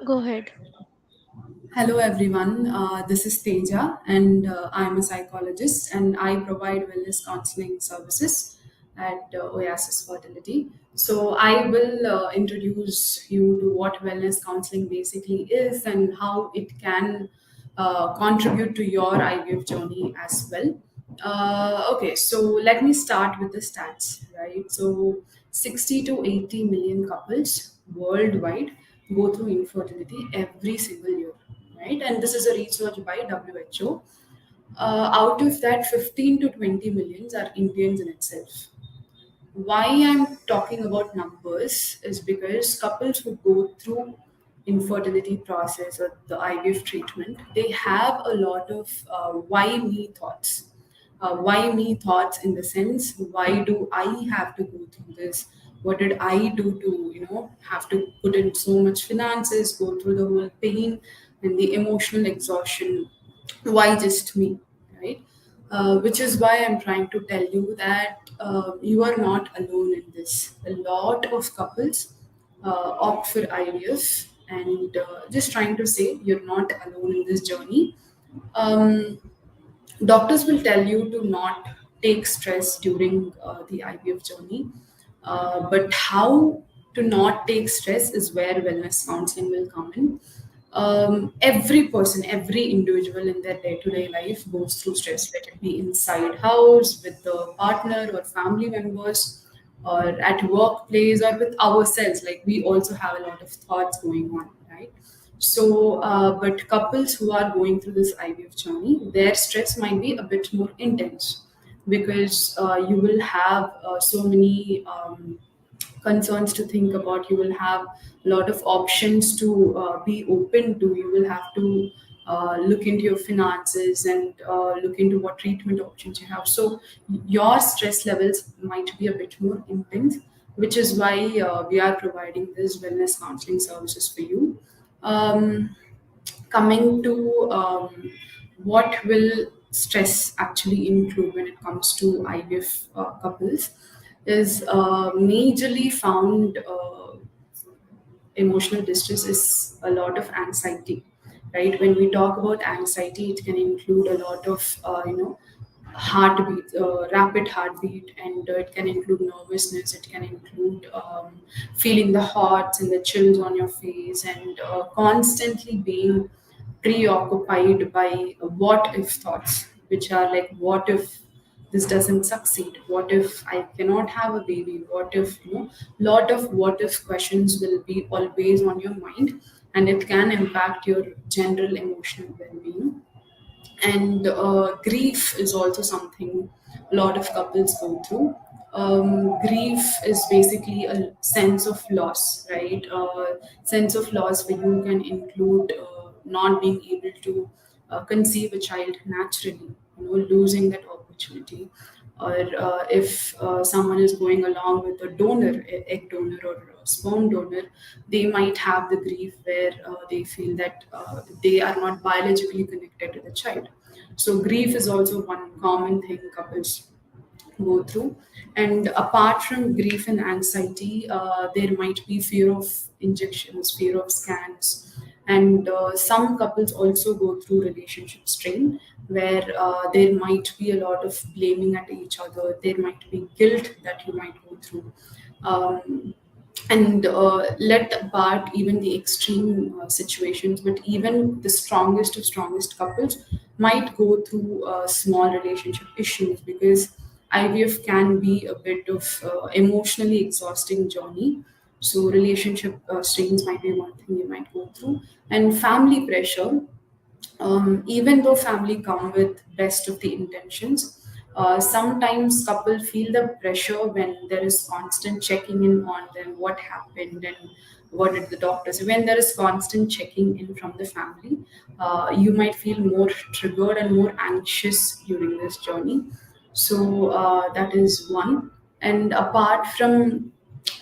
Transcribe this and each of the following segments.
Go ahead. Hello, everyone. This is Theja, and I'm a psychologist, and I provide wellness counseling services at Oasis Fertility. So, I will introduce you to what wellness counseling basically is and how it can contribute to your IVF journey as well. Okay, so let me start with the stats, right? So, 60 to 80 million couples worldwide go through infertility every single year, right? And this is a research by WHO. Out of that, 15 to 20 millions are Indians in itself. Why I'm talking about numbers is because couples who go through infertility process or the IVF treatment, they have a lot of why me thoughts. Why me thoughts in the sense, why do I have to go through this? What did I do to, have to put in so much finances, go through the whole pain and the emotional exhaustion? Why just me, right? Which is why I'm trying to tell you that you are not alone in this. A lot of couples opt for IVF, and just trying to say you're not alone in this journey. Um, Doctors will tell you to not take stress during the IVF journey, but how to not take stress is where wellness counseling will come in. Every person, every individual in their day-to-day life goes through stress, let it be inside house with the partner or family members, or at workplace, or with ourselves. Like, we also have a lot of thoughts going on, right? So, but couples who are going through this IVF journey, their stress might be a bit more intense because you will have so many concerns to think about. You will have a lot of options to be open to. You will have to look into your finances and look into what treatment options you have. So your stress levels might be a bit more intense, which is why we are providing this wellness counseling services for you. Um, coming to what will stress actually include when it comes to IVF couples is majorly found. Emotional distress is a lot of anxiety, right? When we talk about anxiety, it can include a lot of heartbeat, rapid heartbeat, and it can include nervousness. It can include feeling the hearts and the chills on your face, and constantly being preoccupied by what if thoughts, which are like, what if this doesn't succeed? What if I cannot have a baby? What if, lot of what if questions will be always on your mind, and it can impact your general emotional well-being. And grief is also something a lot of couples go through. Grief is basically a sense of loss, right? Sense of loss where you can include not being able to conceive a child naturally, losing that opportunity. Or if someone is going along with a donor, egg donor or a sperm donor, they might have the grief where they feel that they are not biologically connected to the child. So grief is also one common thing couples go through. And apart from grief and anxiety, there might be fear of injections, fear of scans. And some couples also go through relationship strain, where there might be a lot of blaming at each other. There might be guilt that you might go through. And let apart even the extreme situations, but even the strongest of strongest couples might go through small relationship issues, because IVF can be a bit of emotionally exhausting journey. So relationship strains might be one thing you might go through. And family pressure, even though family come with best of the intentions, sometimes couple feel the pressure when there is constant checking in on them, what happened and what did the doctor say. When there is constant checking in from the family, you might feel more triggered and more anxious during this journey. So that is one. And apart from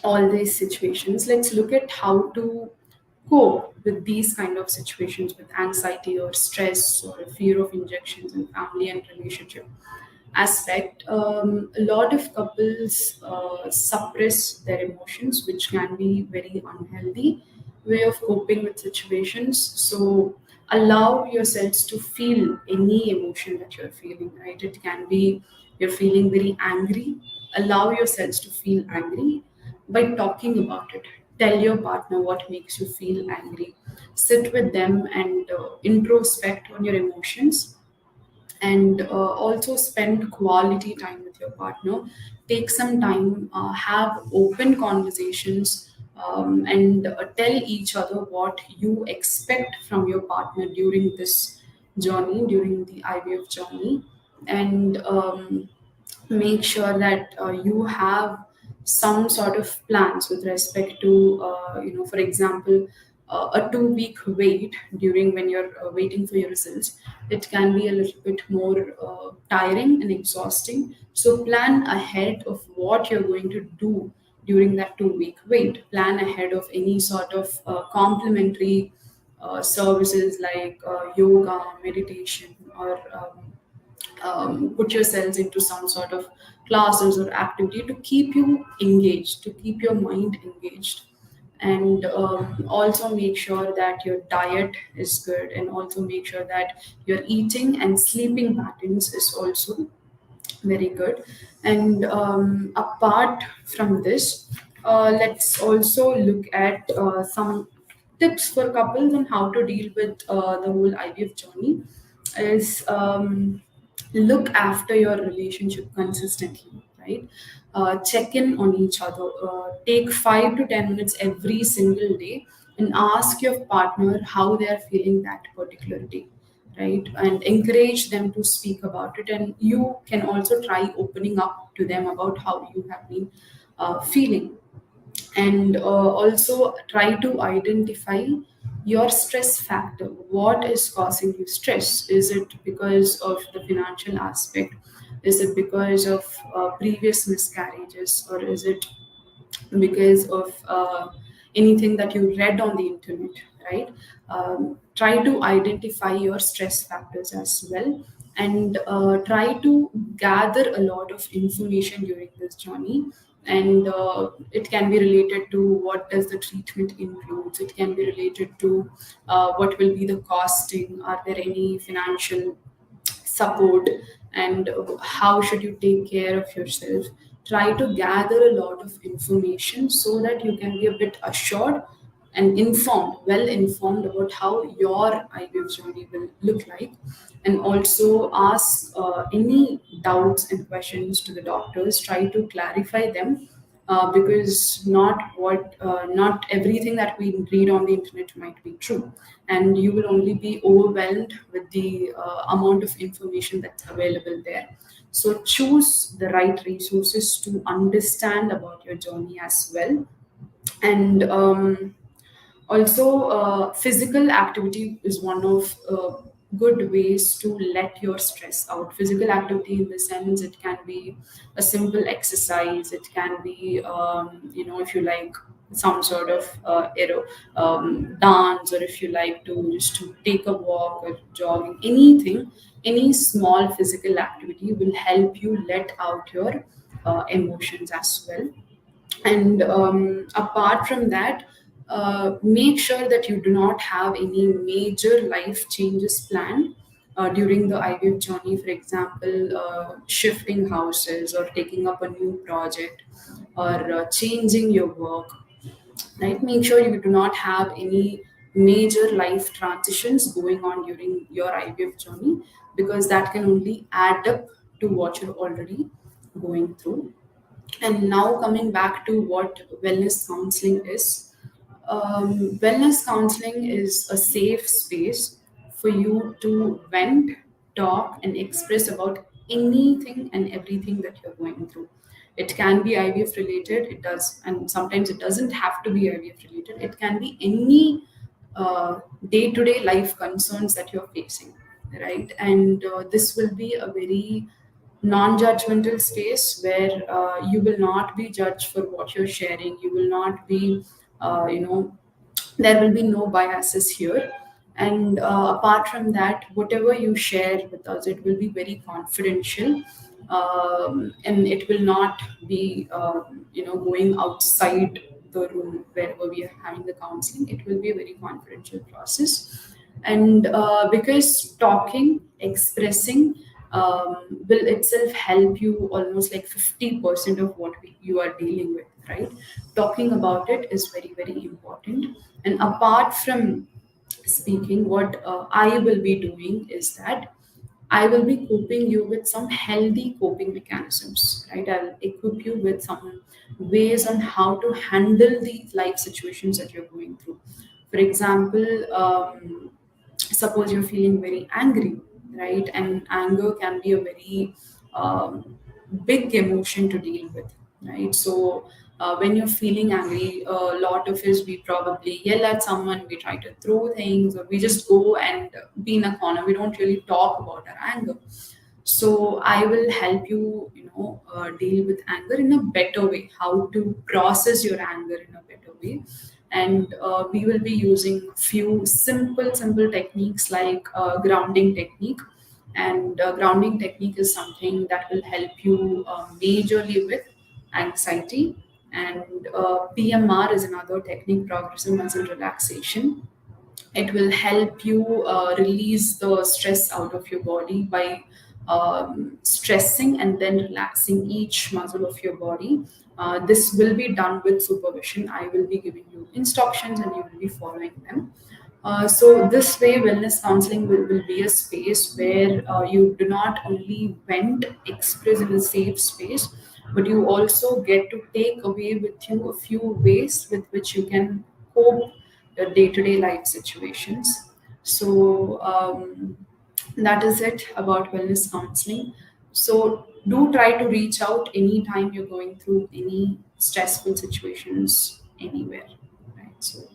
all these situations, let's look at how to cope with these kind of situations, with anxiety or stress or a fear of injections in family and relationship aspect. A lot of couples suppress their emotions, which can be very unhealthy. way of coping with situations. So allow yourselves to feel any emotion that you're feeling, right? It can be you're feeling very angry. Allow yourselves to feel angry by talking about it. Tell your partner what makes you feel angry. Sit with them and introspect on your emotions, and also spend quality time with your partner. Take some time, have open conversations, and tell each other what you expect from your partner during this journey, during the IVF journey. And make sure that you have some sort of plans with respect to, for example, a 2 week wait during when you're waiting for your results. It can be a little bit more tiring and exhausting. So plan ahead of what you're going to do during that 2 week wait. Plan ahead of any sort of complementary services like yoga, meditation, or put yourselves into some sort of classes or activity to keep you engaged, to keep your mind engaged. And also make sure that your diet is good, and also make sure that your eating and sleeping patterns is also very good. And apart from this, let's also look at some tips for couples on how to deal with the whole IVF journey. Is look after your relationship consistently, right? Check in on each other. Take 5 to 10 minutes every single day and ask your partner how they are feeling that particular day, right? And encourage them to speak about it. And you can also try opening up to them about how you have been feeling. And also try to identify your stress factor. What is causing you stress? Is it because of the financial aspect? Is it because of previous miscarriages, or is it because of anything that you read on the internet, right? Try to identify your stress factors as well, and try to gather a lot of information during this journey. And it can be related to what does the treatment includes. It can be related to what will be the costing. Are there any financial support, and how should you take care of yourself. Try to gather a lot of information so that you can be a bit assured and informed, well informed about how your IVF journey will look like. And also ask any doubts and questions to the doctors. Try to clarify them, because not everything that we read on the internet might be true, and you will only be overwhelmed with the amount of information that's available there. So choose the right resources to understand about your journey as well. And also, physical activity is one of good ways to let your stress out. Physical activity, in the sense, it can be a simple exercise. It can be, if you like, some sort of dance, or if you like to just to take a walk or jogging, anything, any small physical activity will help you let out your emotions as well. And apart from that, make sure that you do not have any major life changes planned during the IVF journey. For example, shifting houses, or taking up a new project, or changing your work, right? Make sure you do not have any major life transitions going on during your IVF journey, because that can only add up to what you're already going through. And now, coming back to what wellness counseling is, wellness counseling is a safe space for you to vent, talk, and express about anything and everything that you're going through. It can be IVF related, it does, and sometimes it doesn't have to be IVF related. It can be any day to day life concerns that you're facing, right? And this will be a very non-judgmental space where you will not be judged for what you're sharing. You will not be, there will be no biases here. And apart from that, whatever you share with us, it will be very confidential, and it will not be, going outside the room wherever we are having the counseling. It will be a very confidential process. And because talking, expressing will itself help you almost like 50% of what you are dealing with, right? Talking about it is very, very important. And apart from speaking, what I will be doing is that I will be coping you with some healthy coping mechanisms, right? I'll equip you with some ways on how to handle the life situations that you're going through. For example, suppose you're feeling very angry, right? And anger can be a very um, big emotion to deal with, right? So when you're feeling angry, a lot of us, we probably yell at someone, we try to throw things, or we just go and be in a corner. We don't really talk about our anger. So I will help you, deal with anger in a better way, how to process your anger in a better way. And we will be using few simple techniques like grounding technique. And grounding technique is something that will help you majorly with anxiety. And PMR is another technique, progressive muscle relaxation. It will help you release the stress out of your body by stressing and then relaxing each muscle of your body. This will be done with supervision. I will be giving you instructions and you will be following them. So this way, wellness counseling will be a space where you do not only vent, express in a safe space, but you also get to take away with you a few ways with which you can cope your day-to-day life situations. So that is it about wellness counseling. So do try to reach out anytime you're going through any stressful situations anywhere. Right. So